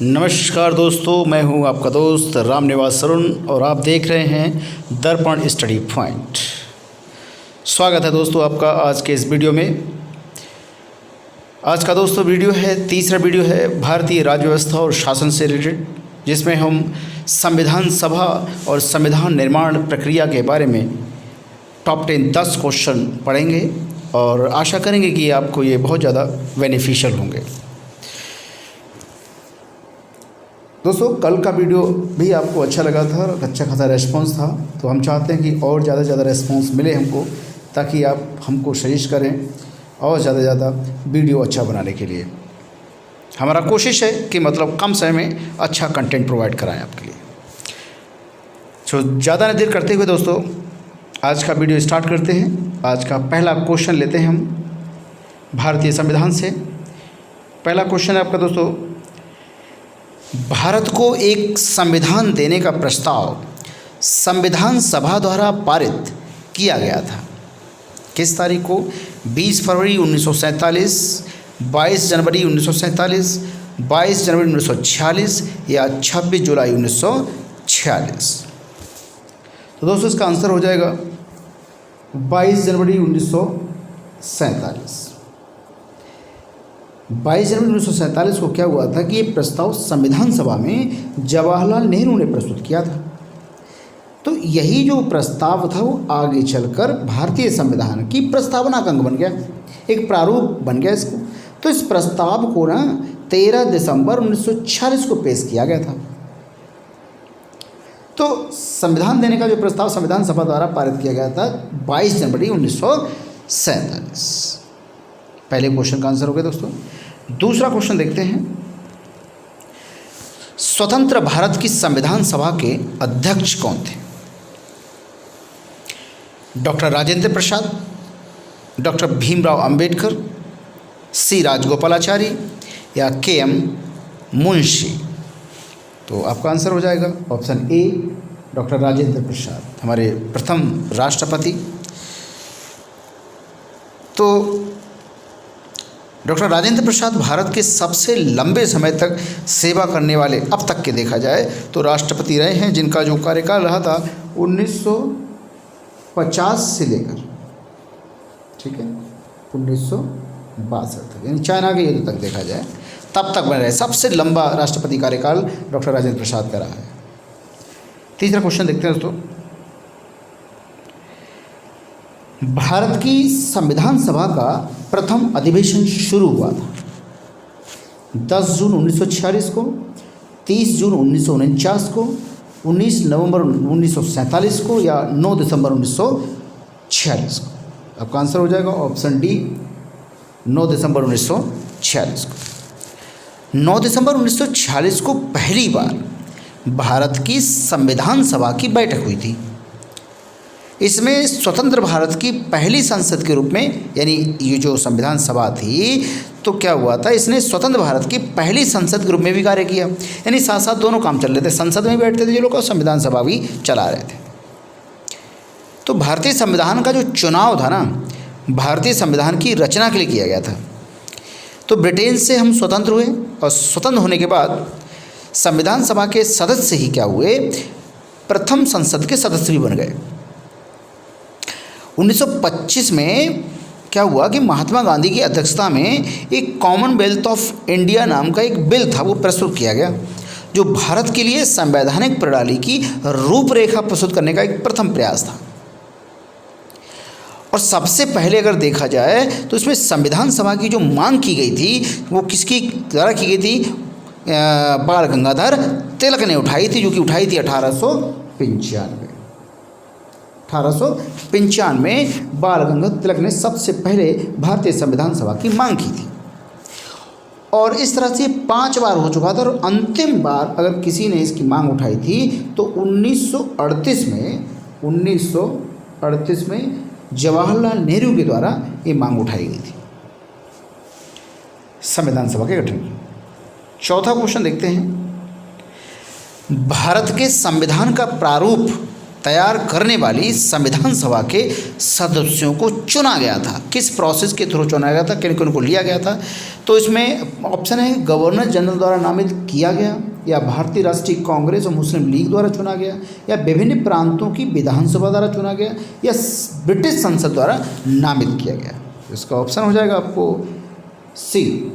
नमस्कार दोस्तों, मैं हूं आपका दोस्त रामनिवास अरुण और आप देख रहे हैं दर्पण स्टडी पॉइंट। स्वागत है दोस्तों आपका आज के इस वीडियो में। आज का दोस्तों वीडियो है, तीसरा वीडियो है भारतीय राज्य व्यवस्था और शासन से रिलेटेड, जिसमें हम संविधान सभा और संविधान निर्माण प्रक्रिया के बारे में टॉप 10 क्वेश्चन पढ़ेंगे और आशा करेंगे कि आपको ये बहुत ज़्यादा बेनिफिशियल होंगे। दोस्तों कल का वीडियो भी आपको अच्छा लगा था, अच्छा खासा रेस्पॉन्स था, तो हम चाहते हैं कि और ज़्यादा से ज़्यादा रेस्पॉन्स मिले हमको, ताकि आप हमको सजेस्ट करें और ज़्यादा से ज़्यादा वीडियो अच्छा बनाने के लिए। हमारा कोशिश है कि मतलब कम समय में अच्छा कंटेंट प्रोवाइड कराएं आपके लिए। तो ज़्यादा न देर करते हुए दोस्तों आज का वीडियो स्टार्ट करते हैं। आज का पहला क्वेश्चन लेते हैं हम भारतीय संविधान से। पहला क्वेश्चन है आपका दोस्तों, भारत को एक संविधान देने का प्रस्ताव संविधान सभा द्वारा पारित किया गया था। किस तारीख को? 20 फरवरी 1947, 22 जनवरी 1947, 22 जनवरी 1946 या 26 जुलाई 1946। तो दोस्तों इसका आंसर हो जाएगा 22 जनवरी 1947। 22 जनवरी 1947 को क्या हुआ था कि ये प्रस्ताव संविधान सभा में जवाहरलाल नेहरू ने प्रस्तुत किया था। तो यही जो प्रस्ताव था वो आगे चलकर भारतीय संविधान की प्रस्तावना का अंग बन गया, एक प्रारूप बन गया इसको। तो इस प्रस्ताव को ना 13 दिसंबर 1946 को पेश किया गया था। तो संविधान देने का जो प्रस्ताव संविधान सभा द्वारा पारित किया गया था 22 जनवरी 1947। पहले क्वेश्चन का आंसर हो गया दोस्तों। दूसरा क्वेश्चन देखते हैं, स्वतंत्र भारत की संविधान सभा के अध्यक्ष कौन थे? डॉक्टर राजेंद्र प्रसाद, डॉक्टर भीमराव अंबेडकर, सी राजगोपालाचारी या के.एम. मुंशी। तो आपका आंसर हो जाएगा option A, doctor Rajendra Prasad, हमारे प्रथम राष्ट्रपति। तो डॉक्टर राजेंद्र प्रसाद भारत के सबसे लंबे समय तक सेवा करने वाले, अब तक के देखा जाए तो राष्ट्रपति रहे हैं, जिनका जो कार्यकाल रहा था 1950 से लेकर, ठीक है, 1962 तक, यानी चाइना के युद्ध तक देखा जाए तब तक बने रहे। सबसे लंबा राष्ट्रपति कार्यकाल डॉक्टर राजेंद्र प्रसाद का रहा है। तीसरा क्वेश्चन देखते हैं दोस्तों, भारत की संविधान सभा का प्रथम अधिवेशन शुरू हुआ था 10 जून 1946 को, 30 जून 1949 को, 19 नवंबर 1947 को या 9 दिसंबर 1946 को। आपका आंसर हो जाएगा ऑप्शन डी, 9 दिसंबर 1946 को। 9 दिसंबर 1946 को पहली बार भारत की संविधान सभा की बैठक हुई थी। इसमें स्वतंत्र भारत की पहली संसद के रूप में, यानी ये जो संविधान सभा थी, तो क्या हुआ था, इसने स्वतंत्र भारत की पहली संसद के रूप में भी कार्य किया। यानी साथ साथ दोनों काम चल रहे थे, संसद में बैठते थे ये लोग और संविधान सभा भी चला रहे थे। तो भारतीय संविधान का जो चुनाव था ना, भारतीय संविधान की रचना के लिए किया गया था। तो ब्रिटेन से हम स्वतंत्र हुए और स्वतंत्र होने के बाद संविधान सभा के सदस्य ही क्या हुए, प्रथम संसद के सदस्य भी बन गए। 1925 में क्या हुआ कि महात्मा गांधी की अध्यक्षता में एक कॉमनवेल्थ ऑफ इंडिया नाम का एक बिल था, वो प्रस्तुत किया गया, जो भारत के लिए संवैधानिक प्रणाली की रूपरेखा प्रस्तुत करने का एक प्रथम प्रयास था। और सबसे पहले अगर देखा जाए तो इसमें संविधान सभा की जो मांग की गई थी वो किसकी द्वारा की गई थी? बाल गंगाधर तिलक ने उठाई थी, जो कि उठाई थी 1895 में बाल गंगाधर तिलक ने सबसे पहले भारतीय संविधान सभा की मांग की थी। और इस तरह से 5 बार हो चुका था, और अंतिम बार अगर किसी ने इसकी मांग उठाई थी तो 1938 में जवाहरलाल नेहरू के द्वारा ये मांग उठाई गई थी संविधान सभा के गठन की। चौथा क्वेश्चन देखते हैं, भारत के संविधान का प्रारूप तैयार करने वाली संविधान सभा के सदस्यों को चुना गया था। किस प्रोसेस के थ्रू चुना गया था, किन किन को लिया गया था? तो इसमें ऑप्शन है गवर्नर जनरल द्वारा नामित किया गया, या भारतीय राष्ट्रीय कांग्रेस और मुस्लिम लीग द्वारा चुना गया, या विभिन्न प्रांतों की विधानसभा द्वारा चुना गया, या ब्रिटिश संसद द्वारा नामित किया गया। इसका ऑप्शन हो जाएगा आपको सी,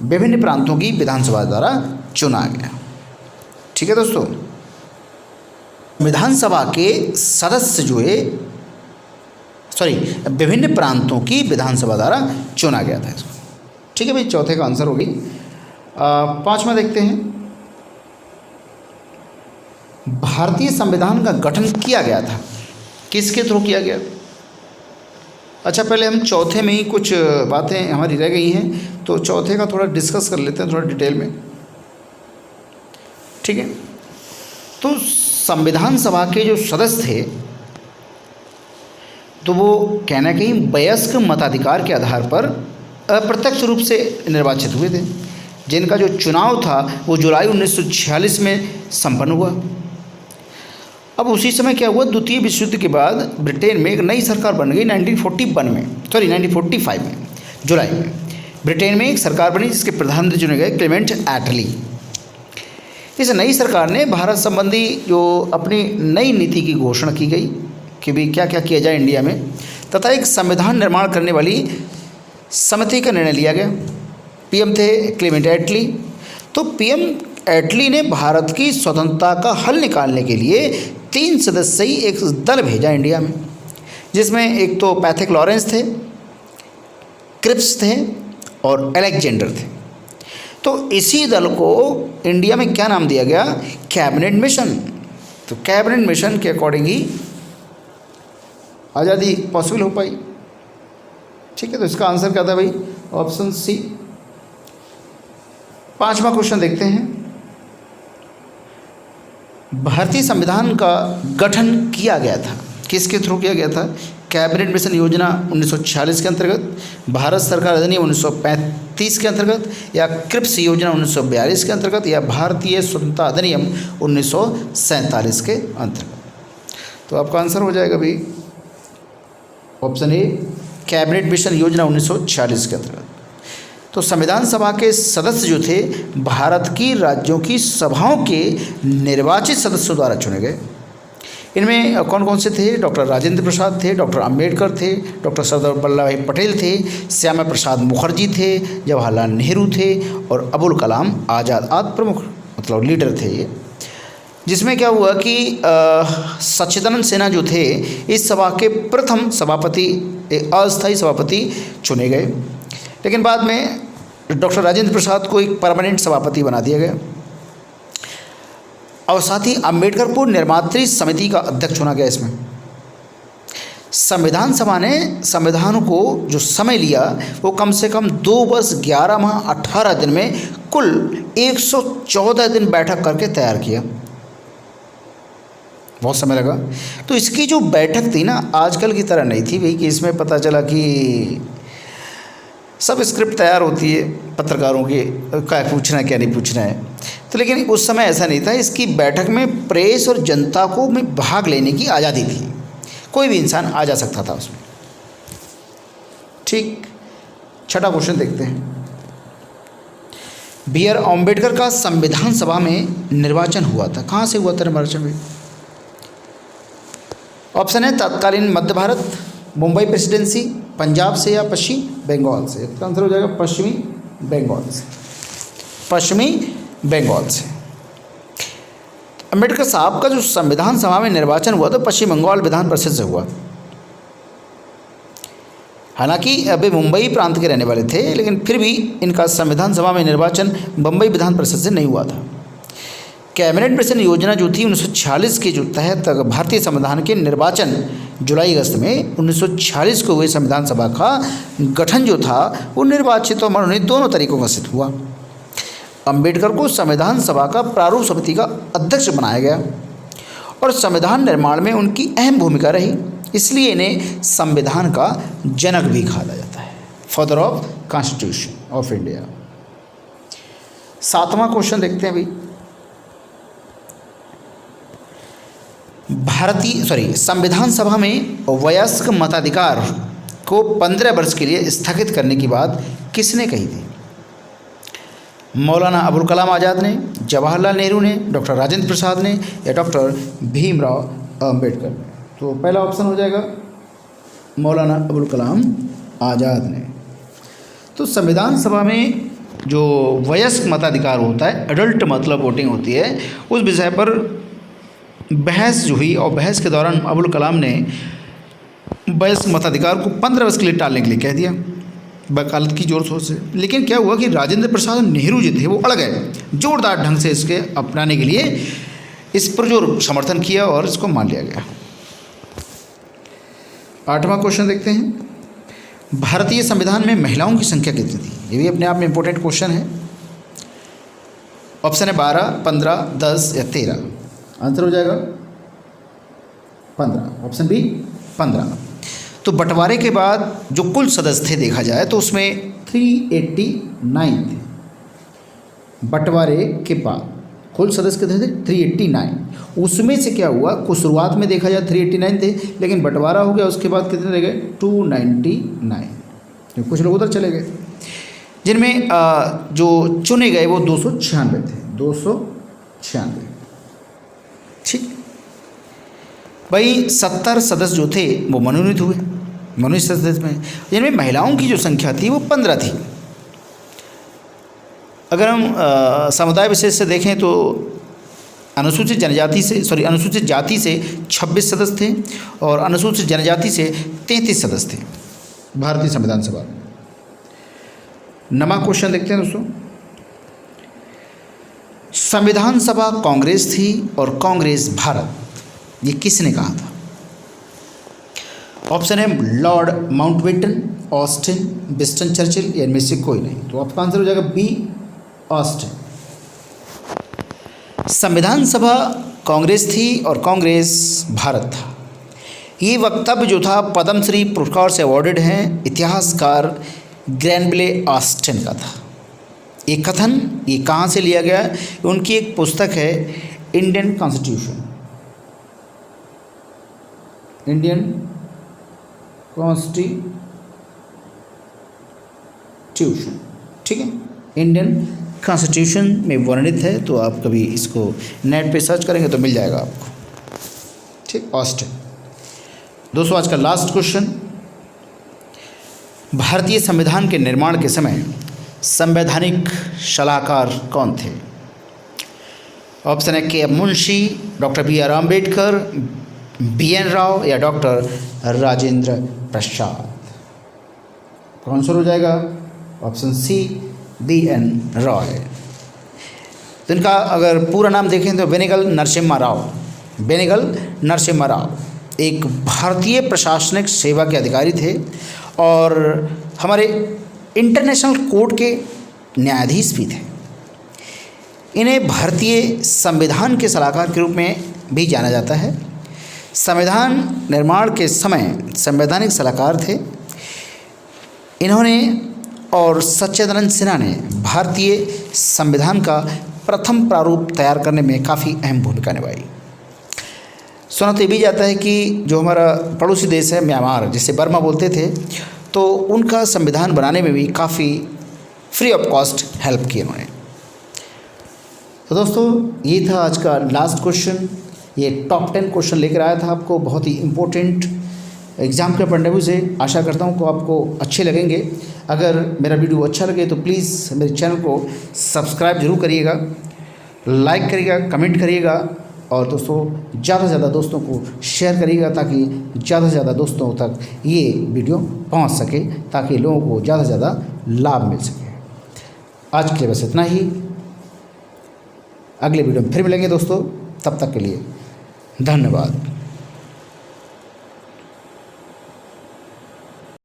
विभिन्न प्रांतों की विधानसभा द्वारा चुना गया। ठीक है दोस्तों, विधानसभा के सदस्य जो है विभिन्न प्रांतों की विधानसभा द्वारा चुना गया था इसको। ठीक है भाई, चौथे का आंसर होगी। पांचवा देखते हैं, भारतीय संविधान का गठन किया गया था, किसके थ्रू किया गया? अच्छा, पहले हम चौथे में ही कुछ बातें हमारी रह गई हैं, तो चौथे का थोड़ा डिस्कस कर लेते हैं थोड़ा डिटेल में। ठीक है, तो संविधान सभा के जो सदस्य थे तो वो कहना कहीं वयस्क मताधिकार के आधार पर अप्रत्यक्ष रूप से निर्वाचित हुए थे, जिनका जो चुनाव था वो जुलाई 1946 में संपन्न हुआ। अब उसी समय क्या हुआ, द्वितीय विश्व युद्ध के बाद ब्रिटेन में एक नई सरकार बन गई 1945 में जुलाई में ब्रिटेन में एक सरकार बनी जिसके प्रधानमंत्री चुने गए क्लेमेंट एटली। इस नई सरकार ने भारत संबंधी जो अपनी नई नीति की घोषणा की गई कि भी क्या क्या किया जाए इंडिया में, तथा एक संविधान निर्माण करने वाली समिति का निर्णय लिया गया। पीएम थे क्लेमेंट एटली। तो पीएम एटली ने भारत की स्वतंत्रता का हल निकालने के लिए 3 सदस्यीय एक दल भेजा इंडिया में, जिसमें एक तो पैथिक लॉरेंस थे, क्रिप्स थे और अलेक्जेंडर थे। तो इसी दल को इंडिया में क्या नाम दिया गया, कैबिनेट मिशन। तो कैबिनेट मिशन के अकॉर्डिंग ही आज़ादी पॉसिबल हो पाई। ठीक है, तो इसका आंसर क्या था भाई, ऑप्शन सी। पांचवा क्वेश्चन देखते हैं, भारतीय संविधान का गठन किया गया था, किसके थ्रू किया गया था? कैबिनेट मिशन योजना 1946 के अंतर्गत, भारत सरकार अधिनियम 1935 के अंतर्गत, या क्रिप्स योजना 1942 के अंतर्गत, या भारतीय स्वतंत्रता अधिनियम 1947 के अंतर्गत। तो आपका आंसर हो जाएगा भाई ऑप्शन ए, कैबिनेट मिशन योजना 1946 के अंतर्गत। तो संविधान सभा के सदस्य जो थे भारत की राज्यों की सभाओं के निर्वाचित सदस्यों द्वारा चुने गए। इनमें कौन कौन से थे? डॉक्टर राजेंद्र प्रसाद थे, डॉक्टर अंबेडकर थे, डॉक्टर सरदार वल्लभ भाई पटेल थे, श्यामा प्रसाद मुखर्जी थे, जवाहरलाल नेहरू थे और अबुल कलाम आज़ाद आदि प्रमुख मतलब लीडर थे ये। जिसमें क्या हुआ कि सच्चिदानंद सिन्हा जो थे इस सभा के प्रथम सभापति, अस्थायी सभापति चुने गए, लेकिन बाद में डॉक्टर राजेंद्र प्रसाद को एक परमानेंट सभापति बना दिया गया। और साथ ही अंबेडकर को निर्मात्री समिति का अध्यक्ष चुना गया। इसमें संविधान सभा ने संविधान को जो समय लिया वो कम से कम 2 वर्ष 11 माह 18 दिन में कुल 114 दिन बैठक करके तैयार किया। बहुत समय लगा। तो इसकी जो बैठक थी ना, आजकल की तरह नहीं थी भाई कि इसमें पता चला कि सब स्क्रिप्ट तैयार होती है पत्रकारों की, क्या पूछना है क्या नहीं पूछना है। तो लेकिन उस समय ऐसा नहीं था। इसकी बैठक में प्रेस और जनता को में भाग लेने की आज़ादी थी, कोई भी इंसान आ जा सकता था उसमें। ठीक, छठा क्वेश्चन देखते हैं। बी.आर. अम्बेडकर का संविधान सभा में निर्वाचन हुआ था, कहाँ से हुआ था निर्वाचन में? ऑप्शन है तत्कालीन मध्य भारत, मुंबई प्रेसिडेंसी, पंजाब से या पश्चिम बंगाल से। इसका आंसर हो जाएगा पश्चिमी बंगाल से। पश्चिमी बंगाल से अम्बेडकर साहब का जो संविधान सभा में निर्वाचन हुआ तो पश्चिम बंगाल विधान परिषद से हुआ। हालांकि अभी मुंबई प्रांत के रहने वाले थे, लेकिन फिर भी इनका संविधान सभा में निर्वाचन मुंबई विधान परिषद से नहीं हुआ था। कैबिनेट मिशन योजना जो थी 1946 के जो तहत भारतीय संविधान के निर्वाचन जुलाई अगस्त में 1946 को हुए संविधान सभा का गठन जो था वो निर्वाचित और मनोनीत दोनों तरीकों का सिद्ध हुआ। अंबेडकर को संविधान सभा का प्रारूप समिति का अध्यक्ष बनाया गया और संविधान निर्माण में उनकी अहम भूमिका रही, इसलिए इन्हें संविधान का जनक भी कहा जाता है, father of constitution of India. 7वां क्वेश्चन देखते हैं भाई। संविधान सभा में वयस्क मताधिकार को 15 वर्ष के लिए स्थगित करने की बात किसने कही थी? मौलाना अबुल कलाम आज़ाद ने, जवाहरलाल नेहरू ने, डॉक्टर राजेंद्र प्रसाद ने या डॉक्टर भीमराव अम्बेडकर ने? तो पहला ऑप्शन हो जाएगा मौलाना अबुल कलाम आज़ाद ने। तो संविधान सभा में जो वयस्क मताधिकार होता है, एडल्ट मतलब वोटिंग होती है, उस विषय पर बहस जो हुई और बहस के दौरान अबुल कलाम ने वयस्क मताधिकार को 15 वर्ष के लिए टालने के लिए कह दिया वकालत की जोर शोर से। लेकिन क्या हुआ कि राजेंद्र प्रसाद नेहरू जो थे वो अड़ गए, जोरदार ढंग से इसके अपनाने के लिए इस पर जो समर्थन किया और इसको मान लिया गया। 8वां क्वेश्चन देखते हैं, भारतीय संविधान में महिलाओं की संख्या कितनी थी? ये भी अपने आप में इंपॉर्टेंट क्वेश्चन है। ऑप्शन है 12, 15, 10 या 13। आंसर हो जाएगा 15, ऑप्शन बी 15। तो बंटवारे के बाद जो कुल सदस्य थे देखा जाए तो उसमें 389 थे। बंटवारे के बाद कुल सदस्य कितने थे? 389। उसमें से क्या हुआ, कुछ शुरुआत में देखा जाए 389 थे, लेकिन बंटवारा हो गया, उसके बाद कितने रह गए? 299। कुछ लोग उधर चले गए, जिनमें जो चुने गए वो 296 थे। 296। ठीक भाई, 70 सदस्य जो थे वो मनोनीत हुए, मनोनीत सदस्य में, जिनमें महिलाओं की जो संख्या थी वो 15 थी। अगर हम समुदाय विशेष से देखें तो अनुसूचित जाति से 26 सदस्य थे और अनुसूचित जनजाति से 33 सदस्य थे भारतीय संविधान सभा में। 9वां क्वेश्चन देखते हैं दोस्तों, संविधान सभा कांग्रेस थी और कांग्रेस भारत, ये किसने कहा था? ऑप्शन है Lord Mountbatten, Austin, Winston Churchill या इनमें से कोई नहीं। तो आपका आंसर हो जाएगा बी, ऑस्टिन। संविधान सभा कांग्रेस थी और कांग्रेस भारत था। ये वक्तव्य जो था पद्मश्री पुरस्कार से अवॉर्डेड हैं इतिहासकार ग्रैनविले ऑस्टिन का था। ये कथन ये कहाँ से लिया गया? उनकी एक पुस्तक है इंडियन कॉन्स्टिट्यूशन, इंडियन कॉन्स्टिट्यूशन, ठीक है, इंडियन कॉन्स्टिट्यूशन में वर्णित है। तो आप कभी इसको नेट पे सर्च करेंगे तो मिल जाएगा आपको, ठीक। ऑस्टिन। दोस्तों आज का लास्ट क्वेश्चन, भारतीय संविधान के निर्माण के समय संवैधानिक सलाहकार कौन थे? ऑप्शन है के Munshi, doctor B R. Ambedkar, B N. Rao या डॉक्टर राजेंद्र प्रसाद। आंसर हो जाएगा ऑप्शन सी, बी.एन. रॉय। तो इनका अगर पूरा नाम देखें तो बेनेगल नरसिम्हा राव, बेनेगल नरसिम्हा राव एक भारतीय प्रशासनिक सेवा के अधिकारी थे और हमारे इंटरनेशनल कोर्ट के न्यायाधीश भी थे। इन्हें भारतीय संविधान के सलाहकार के रूप में भी जाना जाता है। संविधान निर्माण के समय संवैधानिक सलाहकार थे इन्होंने, और सच्चिदानंद सिन्हा ने भारतीय संविधान का प्रथम प्रारूप तैयार करने में काफ़ी अहम भूमिका निभाई। सुना तो ये भी जाता है कि जो हमारा पड़ोसी देश है म्यांमार, जिसे बर्मा बोलते थे, तो उनका संविधान बनाने में भी काफ़ी फ्री ऑफ कॉस्ट हेल्प की उन्होंने। तो दोस्तों ये था आज का लास्ट क्वेश्चन। ये टॉप 10 क्वेश्चन लेकर आया था आपको, बहुत ही इम्पोर्टेंट एग्ज़ाम के पॉइंट ऑफ व्यू से। आशा करता हूँ कि आपको अच्छे लगेंगे। अगर मेरा वीडियो अच्छा लगे तो प्लीज़ मेरे चैनल को सब्सक्राइब जरूर करिएगा, लाइक करिएगा, कमेंट करिएगा और दोस्तों ज़्यादा से ज़्यादा दोस्तों को शेयर करिएगा ताकि ज़्यादा से ज़्यादा दोस्तों तक ये वीडियो पहुंच सके, ताकि लोगों को ज़्यादा से ज़्यादा लाभ मिल सके। आज के लिए बस इतना ही। अगले वीडियो में फिर मिलेंगे दोस्तों, तब तक के लिए धन्यवाद।